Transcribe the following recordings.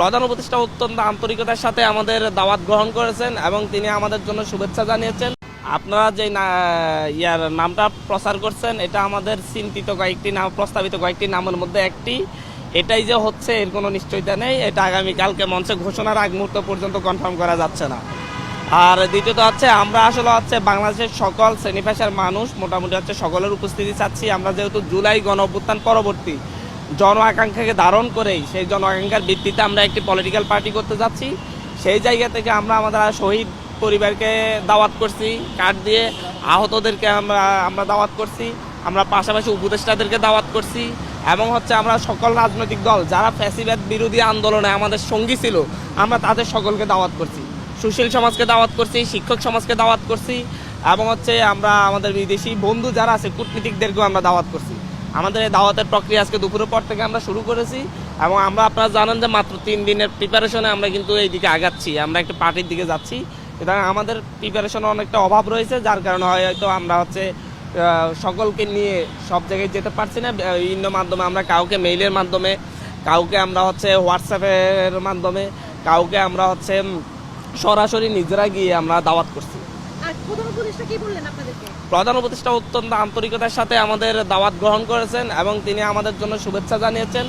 প্রধান উপদেষ্টা অত্যন্ত আন্তরিকতার সাথে আমাদের দাওয়াত গ্রহণ করেছেন এবং তিনি আমাদের জন্য শুভেচ্ছা জানিয়েছেন। আপনারা যে নামটা প্রচার করছেন এটা আমাদের চিন্তিত কয়েকটি নাম, প্রস্তাবিত কয়েকটি নামের মধ্যে একটি। এটাই যে হচ্ছে এর কোনো নিশ্চয়তা নেই, এটা আগামীকালকে মঞ্চে ঘোষণার আগ মুহূর্ত পর্যন্ত কনফার্ম করা যাচ্ছে না। আর দ্বিতীয়ত হচ্ছে আমরা আসলে বাংলাদেশের সকল শ্রেণী পেশার মানুষ মোটামুটি সকলের উপস্থিতি চাচ্ছি। আমরা যেহেতু জুলাই গণ অভ্যুত্থান পরবর্তী জন আকাঙ্ক্ষাকে ধারণ করেই সেই জন আকাঙ্ক্ষার ভিত্তিতে আমরা একটি পলিটিক্যাল পার্টি করতে যাচ্ছি। সেই জায়গা থেকে আমরা শহীদ পরিবারকে দাওয়াত করছি কার্ড দিয়ে, আহতদেরকে আমরা দাওয়াত করছি, আমরা পাশাপাশি উপদেষ্টাদেরকে দাওয়াত করছি এবং আমরা সকল রাজনৈতিক দল যারা ফ্যাসিবাদ বিরোধী আন্দোলনে আমাদের সঙ্গী ছিল আমরা তাদের সকলকে দাওয়াত করছি, সুশীল সমাজকে দাওয়াত করছি, শিক্ষক সমাজকে দাওয়াত করছি এবং আমরা আমাদের বিদেশি বন্ধু যারা আছে কূটনীতিকদেরকেও আমরা দাওয়াত করছি। আমাদের এই দাওয়াতের প্রক্রিয়া আজকে দুপুরের পর থেকে আমরা শুরু করেছি এবং আপনারা জানেন যে মাত্র 3 দিনের প্রিপারেশনে আমরা কিন্তু এই দিকে আগাচ্ছি, আমরা একটা পার্টির দিকে যাচ্ছি। সুতরাং আমাদের প্রিপারেশনে অনেকটা অভাব রয়েছে, যার কারণে হয়তো আমরা সকলকে নিয়ে সব জায়গায় যেতে পারছি না। বিভিন্ন মাধ্যমে আমরা কাউকে মেইলের মাধ্যমে, কাউকে আমরা হোয়াটসঅ্যাপের মাধ্যমে, কাউকে আমরা সরাসরি নিজেরা গিয়ে আমরা দাওয়াত করছি। প্রধান উপদেষ্টা অত্যন্ত আন্তরিকতার সাথে আমাদের দাওয়াত গ্রহণ করেছেন এবং তিনি আমাদের জন্য শুভেচ্ছা জানিয়েছেন।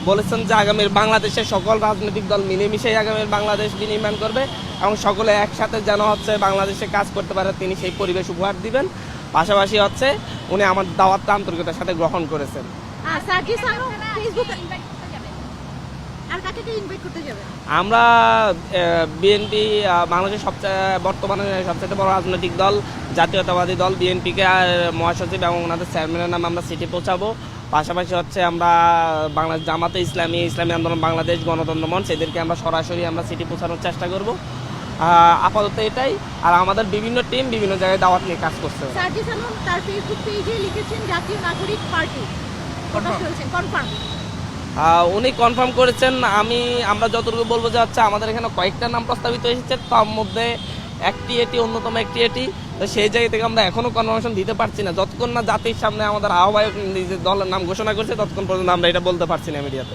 বলেছেন যে আগামীর বাংলাদেশের সকল রাজনৈতিক দল মিলেমিশেই আগামীর বাংলাদেশ বিনির্মাণ করবে এবং সকলে একসাথে যেন বাংলাদেশে কাজ করতে পারে তিনি সেই পরিবেশ উপহার দিবেন। পাশাপাশি উনি আমার দাওয়াতটা আন্তরিকতার সাথে গ্রহণ করেছেন। আমরা বিএনপি বাংলাদেশের বর্তমানে সবচেয়ে বড় রাজনৈতিক দল জাতীয়তাবাদী দল বিএনপিকে মহাসচিব এবং ওনাদের চেয়ারম্যানের নামে আমরা চিঠি পৌঁছাবো। পাশাপাশি আমরা বাংলাদেশ জামাতে ইসলামী, ইসলামী আন্দোলন বাংলাদেশ, গণতন্ত্র মঞ্চ এদেরকে আমরা সরাসরি চিঠি পৌঁছানোর চেষ্টা করব। আপাতত এটাই। আর আমাদের বিভিন্ন টিম বিভিন্ন জায়গায় দাওয়াত নিয়ে কাজ করছে। তার ফেসবুক পেজে লিখেছেন জাতীয় নাগরিক পার্টি কনফার্ম। উনি কনফার্ম করেছেন। আমরা যতটুকু বলবো যে আমাদের এখানে কয়েকটা নাম প্রস্তাবিত এসেছে, তার মধ্যে একটি এটি অন্যতম একটি এটি। তো সেই জায়গা থেকে আমরা এখনো কনফার্মেশন দিতে পারছি না, যতক্ষণ না জাতির সামনে আমাদের আহ্বায়ক নিজের দলের নাম ঘোষণা করছে ততক্ষণ পর্যন্ত আমরা এটা বলতে পারছি না মিডিয়াতে।